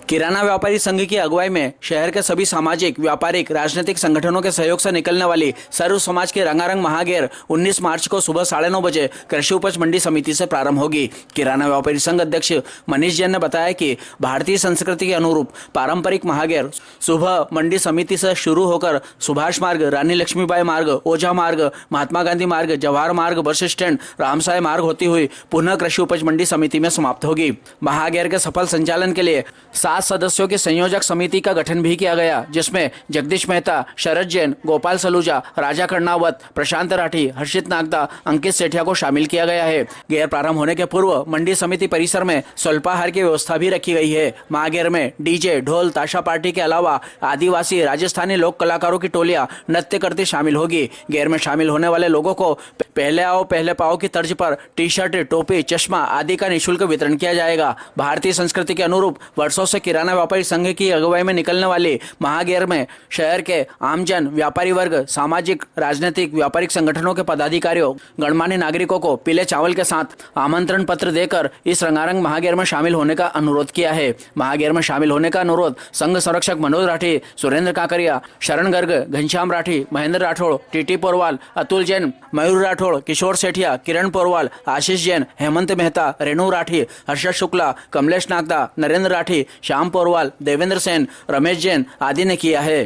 किराना व्यापारी संघ की अगुवाई में शहर के सभी सामाजिक, व्यापारिक, राजनीतिक संगठनों के सहयोग से निकलने वाली सर्व समाज की रंगारंग महागैर 19 मार्च को सुबह 9:30 बजे कृषि उपज मंडी समिति से प्रारंभ होगी। किराना व्यापारी संघ अध्यक्ष मनीष जैन ने बताया कि भारतीय संस्कृति के अनुरूप पारंपरिक महागैर सुबह मंडी समिति से शुरू होकर सुभाष मार्ग, रानी लक्ष्मीबाई मार्ग, ओझा मार्ग, महात्मा गांधी मार्ग, जवाहर मार्ग, बस स्टैंड, रामसाय मार्ग होती हुई पुनः कृषि उपज मंडी समिति में समाप्त होगी। महागैर के सफल संचालन के लिए 7 सदस्यों की संयोजक समिति का गठन भी किया गया, जिसमें जगदीश मेहता, शरद जैन, गोपाल सलूजा, राजा कर्णावत, प्रशांत राठी, हर्षित नागदा, अंकित सेठिया को शामिल किया गया है। गैर प्रारंभ होने के पूर्व मंडी समिति परिसर में स्वल्पाहार की व्यवस्था भी रखी गई है। महागैर में डीजे, ढोल, ताशा पार्टी के अलावा आदिवासी, राजस्थानी लोक कलाकारों की टोलियां नृत्य करती शामिल होगी। गैर में शामिल होने वाले लोगों को पहले आओ पहले पाओ की तर्ज पर टी शर्ट, टोपी, चश्मा आदि का निःशुल्क वितरण किया जाएगा। भारतीय संस्कृति के अनुरूप वर्षों से किराना व्यापारी संघ की अगुवाई में निकलने वाली महागैर में शहर के आमजन, व्यापारी वर्ग, सामाजिक, राजनीतिक, व्यापारिक संगठनों के पदाधिकारियों, गणमान्य नागरिकों को पीले चावल के साथ आमंत्रण पत्र देकर इस रंगारंग महागैर में शामिल होने का अनुरोध किया है। महागैर में शामिल होने का अनुरोध संघ संरक्षक मनोज राठी, सुरेंद्र काकरिया, शरण गर्ग, घनश्याम राठी, महेंद्र राठौड़, टीटी पोरवाल, अतुल जैन, मयूर राठौड़, किशोर सेठिया, किरण पोरवाल, आशीष जैन, हेमंत मेहता, रेणु राठी, हर्षद शुक्ला, कमलेश नागदा, नरेंद्र राठी, श्याम पोरवाल, देवेंद्र सेन, रमेश जैन आदि ने किया है।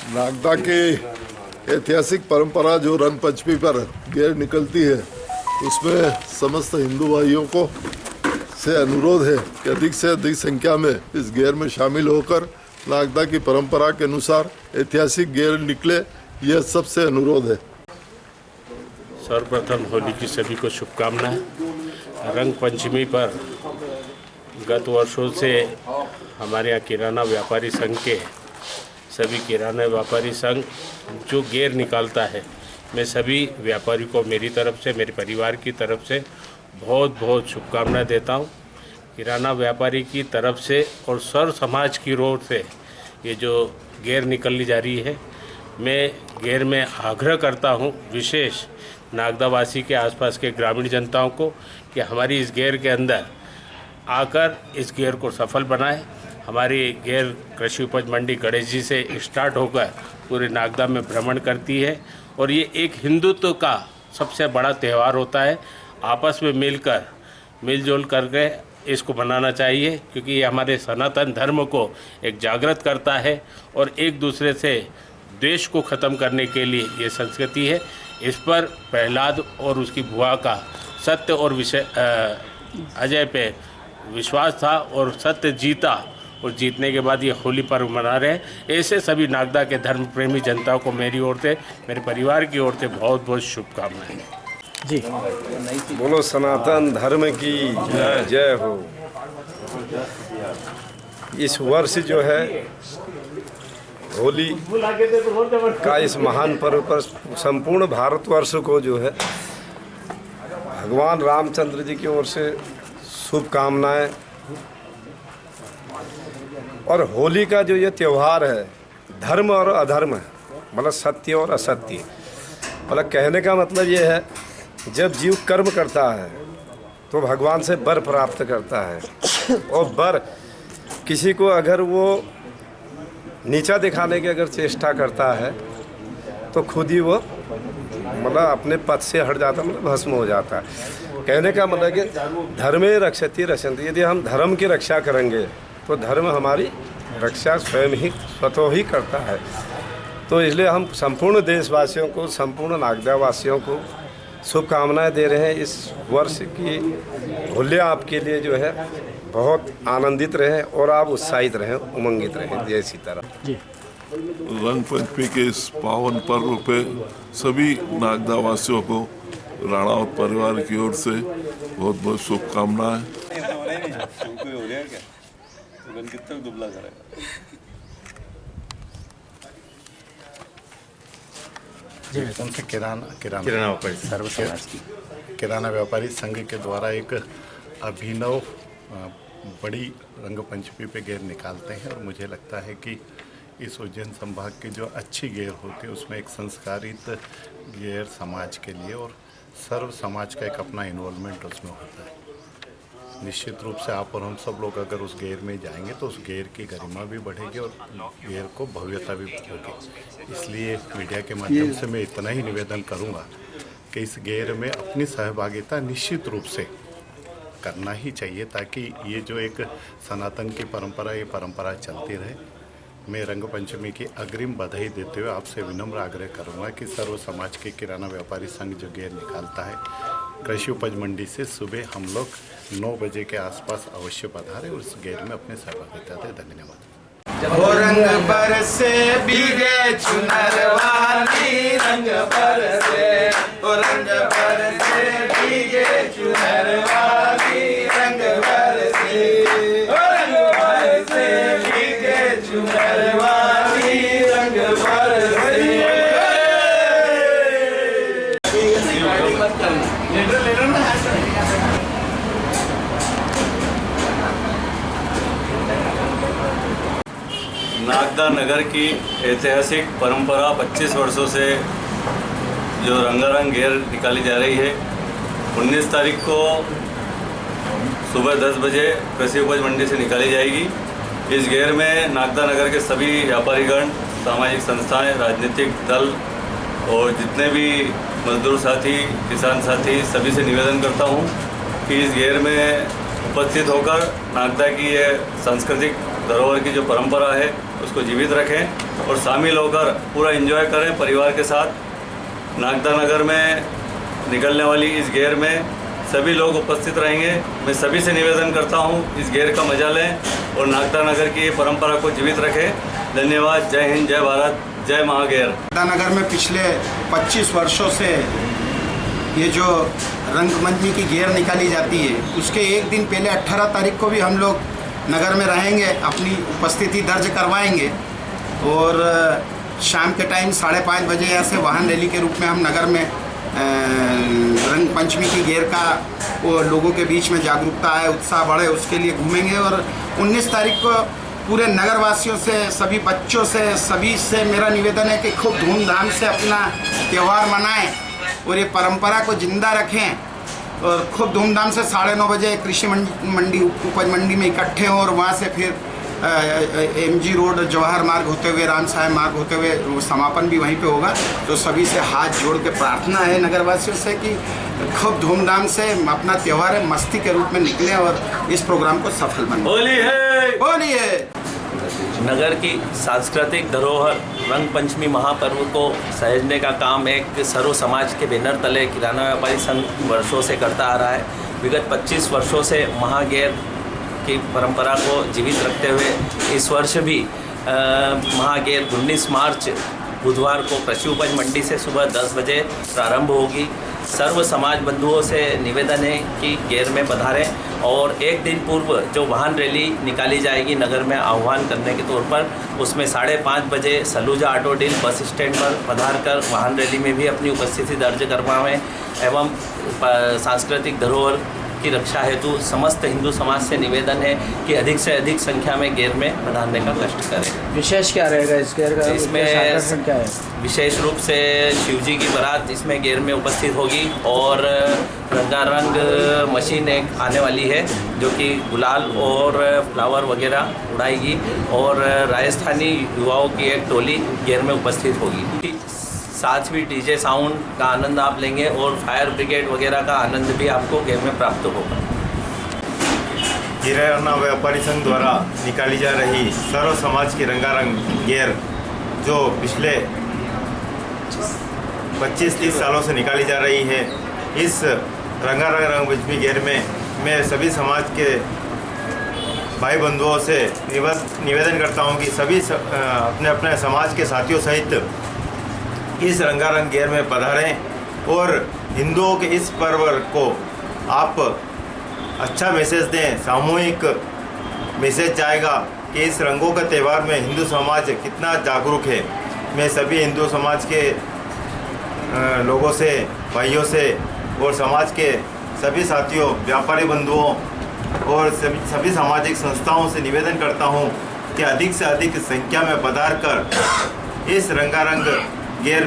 नागदा की ऐतिहासिक परंपरा जो रंग पंचमी पर गैर निकलती है, उसमें समस्त हिंदू भाइयों को से अनुरोध है कि अधिक से अधिक संख्या में इस गैर में शामिल होकर नागदा की परंपरा के अनुसार ऐतिहासिक गैर निकले, यह सबसे अनुरोध है। सर्वप्रथम होली की सभी को शुभकामनाएं। रंग पंचमी पर गत वर्षों से हमारे यहाँ किराना व्यापारी संघ के सभी किराना व्यापारी संघ जो गैर निकालता है, मैं सभी व्यापारी को मेरी तरफ से, मेरे परिवार की तरफ से बहुत बहुत शुभकामनाएं देता हूँ। किराना व्यापारी की तरफ से और सर्व समाज की ओर से ये जो गैर निकलनी जा रही है, मैं गैर में आग्रह करता हूँ विशेष नागदावासी के आसपास के ग्रामीण जनताओं को कि हमारी इस गैर के अंदर आकर इस गैर को सफल बनाएं। हमारी गैर कृषि उपज मंडी गणेश जी से स्टार्ट होकर पूरे नागदा में भ्रमण करती है और ये एक हिंदुत्व का सबसे बड़ा त्यौहार होता है। आपस में मिलजुल करके इसको मनाना चाहिए, क्योंकि ये हमारे सनातन धर्म को एक जागृत करता है और एक दूसरे से द्वेष को ख़त्म करने के लिए ये संस्कृति है। इस पर प्रहलाद और उसकी बुआ का सत्य और अजय पे विश्वास था और सत्य जीता और जीतने के बाद ये होली पर्व मना रहे हैं। ऐसे सभी नागदा के धर्म प्रेमी जनता को मेरी ओर से, मेरे परिवार की ओर से बहुत बहुत शुभकामनाएं। जी, बोलो सनातन धर्म की जय हो। इस वर्ष जो है होली का इस महान पर्व पर संपूर्ण भारतवर्ष को जो है भगवान रामचंद्र जी की ओर से शुभकामनाएं। और होली का जो ये त्यौहार है, धर्म और अधर्म, मतलब सत्य और असत्य, मतलब कहने का मतलब ये है जब जीव कर्म करता है तो भगवान से वर प्राप्त करता है और वर किसी को अगर वो नीचा दिखाने की अगर चेष्टा करता है तो खुद ही वो मतलब अपने पद से हट जाता, मतलब भस्म हो जाता है। कहने का मतलब कि धर्मे रक्षति रक्षन्ति, यदि हम धर्म की रक्षा करेंगे तो धर्म हमारी रक्षा स्वयं ही स्वतः ही करता है। तो इसलिए हम संपूर्ण देशवासियों को, संपूर्ण नागदावासियों को शुभकामनाएं दे रहे हैं। इस वर्ष की होली आपके लिए जो है बहुत आनंदित रहे और आप उत्साहित रहें, उमंगित रहें, जय सीताराम। जी, रंग पंचमी के इस पावन पर्व पे सभी नागदावासियों को राणा और परिवार की ओर से बहुत बहुत शुभकामनाएं। किराना व्यापारी संघ के द्वारा एक अभिनव बड़ी रंग पंचमी पे गैर निकालते हैं और मुझे लगता है कि इस उज्जैन संभाग की जो अच्छी गैर होती है उसमें एक संस्कारित गैर समाज के लिए और सर्व समाज का एक अपना इन्वॉल्वमेंट उसमें होता है। निश्चित रूप से आप और हम सब लोग अगर उस गेर में जाएंगे तो उस गेर की गरिमा भी बढ़ेगी और गेर को भव्यता भी होगी। इसलिए मीडिया के माध्यम से मैं इतना ही निवेदन करूंगा कि इस गेर में अपनी सहभागिता निश्चित रूप से करना ही चाहिए, ताकि ये जो एक सनातन की परंपरा, ये परंपरा चलती रहे। मैं रंग पंचमी की अग्रिम बधाई देते हुए आपसे विनम्र आग्रह करूंगा कि सर्व समाज के किराना व्यापारी संघ जो गेर निकालता है कृषि उपज मंडी से, सुबह हम लोग 9 बजे के आसपास अवश्य पधारें और उस गेर में अपने सहभागिता दें। धन्यवाद। ओ रंग बरसे भीगे चुनर वाली, रंग बरसे, ओ रंग बरसे भीगे चुनर वाली, रंग बरसे, ओ रंग बरसे भीगे चुनर वाली, रंग बरसे। नागदा नगर की ऐतिहासिक परंपरा 25 वर्षों से जो रंगारंग गेर निकाली जा रही है, 19 तारीख को सुबह 10 बजे कृषि उपज मंडी से निकाली जाएगी। इस गेर में नागदा नगर के सभी व्यापारीगण, सामाजिक संस्थाएं, राजनीतिक दल और जितने भी मजदूर साथी, किसान साथी, सभी से निवेदन करता हूं कि इस गेर में उपस्थित होकर नागदा की ये सांस्कृतिक धरोहर की जो परंपरा है उसको जीवित रखें और शामिल होकर पूरा एंजॉय करें परिवार के साथ। नागदा नगर में निकलने वाली इस गेर में सभी लोग उपस्थित रहेंगे। मैं सभी से निवेदन करता हूं इस गेर का मजा लें और नागदा नगर की परंपरा को जीवित रखें। धन्यवाद। जय हिंद, जय भारत, जय महागेर। नागदा नगर में पिछले 25 वर्षों से ये जो रंगपंचमी की गेर निकाली जाती है, उसके एक दिन पहले 18 तारीख को भी हम लोग नगर में रहेंगे, अपनी उपस्थिति दर्ज करवाएंगे और शाम के टाइम 5:30 बजे यहाँ से वाहन रैली के रूप में हम नगर में रंग पंचमी की गेर का वो लोगों के बीच में जागरूकता है, उत्साह बढ़े, उसके लिए घूमेंगे। और 19 तारीख को पूरे नगरवासियों से, सभी बच्चों से, सभी से मेरा निवेदन है कि खूब धूमधाम से अपना त्यौहार मनाएं और ये परंपरा को जिंदा रखें और खूब धूमधाम से 9:30 बजे कृषि मंडी उपज मंडी में इकट्ठे हों और वहाँ से फिर MG रोड, जवाहर मार्ग होते हुए, राम साहेब मार्ग होते हुए समापन भी वहीं पे होगा। तो सभी से हाथ जोड़ के प्रार्थना है नगरवासियों से कि खूब धूमधाम से अपना त्यौहार है मस्ती के रूप में निकलें और इस प्रोग्राम को सफल बनाएं। होली है, होली है। नगर की सांस्कृतिक धरोहर रंग पंचमी महापर्व को सहेजने का काम एक सर्व समाज के बैनर तले किराना व्यापारी संघ वर्षों से करता आ रहा है। विगत 25 वर्षों से महागेर की परंपरा को जीवित रखते हुए इस वर्ष भी महागेर 19 मार्च बुधवार को कृषि उपज मंडी से सुबह 10 बजे प्रारंभ होगी। सर्व समाज बंधुओं से निवेदन है कि गेर में पधारें और एक दिन पूर्व जो वाहन रैली निकाली जाएगी नगर में आह्वान करने के तौर पर, उसमें 5:30 बजे Saluja auto deal bus stand पर पधार कर वाहन रैली में भी अपनी उपस्थिति दर्ज करवाएं एवं सांस्कृतिक धरोहर की रक्षा हेतु समस्त हिंदू समाज से निवेदन है कि अधिक से अधिक संख्या में गेर में पधारने का कष्ट करें। विशेष क्या रहेगा इस गेर का? इसमें आकर्षण क्या है? विशेष रूप से शिवजी की बारात इसमें गेर में उपस्थित होगी और रंगारंग मशीन एक आने वाली है जो कि गुलाल और फ्लावर वगैरह उड़ाएगी और राजस्थानी युवाओं की एक टोली गेर में उपस्थित होगी। साथ भी डीजे साउंड का आनंद आप लेंगे और फायर ब्रिगेड वगैरह का आनंद भी आपको गेर में प्राप्त होगा। किराना व्यापारी संघ द्वारा निकाली जा रही सर्व समाज की रंगारंग गेर जो पिछले 25-30 सालों से निकाली जा रही है, इस रंगारंग रंगपंचमी गेर में मैं सभी समाज के भाई बंधुओं से निवेदन करता हूं कि सभी अपने अपने समाज के साथियों सहित इस रंगारंग गेर में पधारें और हिंदुओं के इस पर्व को आप अच्छा मैसेज दें। सामूहिक मैसेज जाएगा कि इस रंगों के त्यौहार में हिंदू समाज कितना जागरूक है। मैं सभी हिंदू समाज के लोगों से, भाइयों से और समाज के सभी साथियों, व्यापारी बंधुओं और सभी सामाजिक संस्थाओं से निवेदन करता हूं कि अधिक से अधिक संख्या में पधार कर इस रंगारंग गेर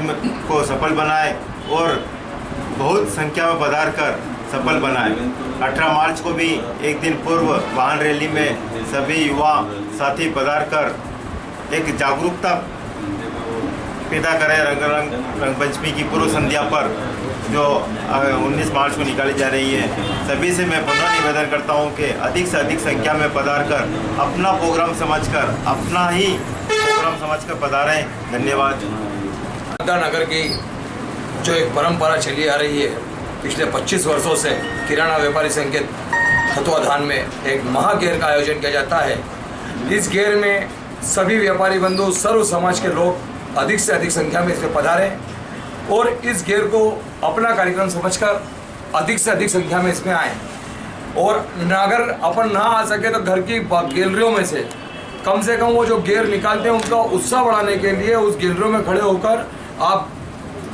को सफल बनाएं और बहुत संख्या में पधार कर सफल बनाए। 18 मार्च को भी एक दिन पूर्व वाहन रैली में सभी युवा साथी पधार कर एक जागरूकता पैदा करें। रंग पंचमी की पूर्व संध्या पर जो 19 मार्च को निकाली जा रही है, सभी से मैं पुनः निवेदन करता हूं कि अधिक से अधिक संख्या में पधार कर अपना प्रोग्राम समझकर, अपना ही प्रोग्राम समझकर पधारें। धन्यवाद। नगर की जो एक परंपरा चली आ रही है पिछले 25 वर्षों से, किराना व्यापारी संघ के तत्वाधान में एक महागेर का आयोजन किया जाता है। इस गेर में सभी व्यापारी बंधु, सर्व समाज के लोग अधिक से अधिक संख्या में इसमें पधारें और इस गेर को अपना कार्यक्रम समझकर अधिक से अधिक संख्या में इसमें आएँ। और अगर अपन ना आ सके तो घर की गैलरियों में से कम वो जो गेर निकालते हैं उनका उत्साह बढ़ाने के लिए उस गैलरियों में खड़े होकर आप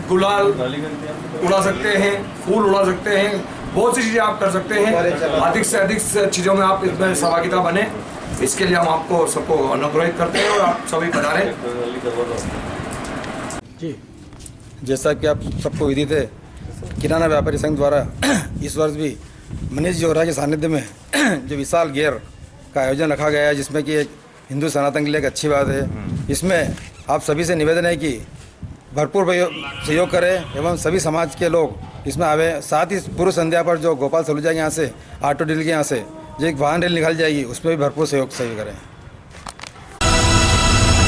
गुलाल उड़ा सकते हैं, फूल उड़ा सकते हैं, बहुत सी चीज़ें आप कर सकते हैं। अधिक से अधिक चीज़ों में आप इसमें सहभागिता बने, इसके लिए हम आपको सबको अनुग्रहित करते हैं और आप सभी पधारें। जी, जैसा कि आप सबको विदित है, किराना व्यापारी संघ द्वारा इस वर्ष भी मनीष जोहरा के सानिध्य में जो विशाल गेर का आयोजन रखा गया है, जिसमें कि एक हिंदू सनातन के लिए एक अच्छी बात है। इसमें आप सभी से निवेदन है कि भरपूर सहयोग करें एवं सभी समाज के लोग इसमें आवे। साथ ही पूर्व संध्या पर जो गोपाल सलूजा के यहाँ से, ऑटो डील के यहाँ से जो एक वाहन रैली निकाली जाएगी, उसमें भी भरपूर सहयोग करें।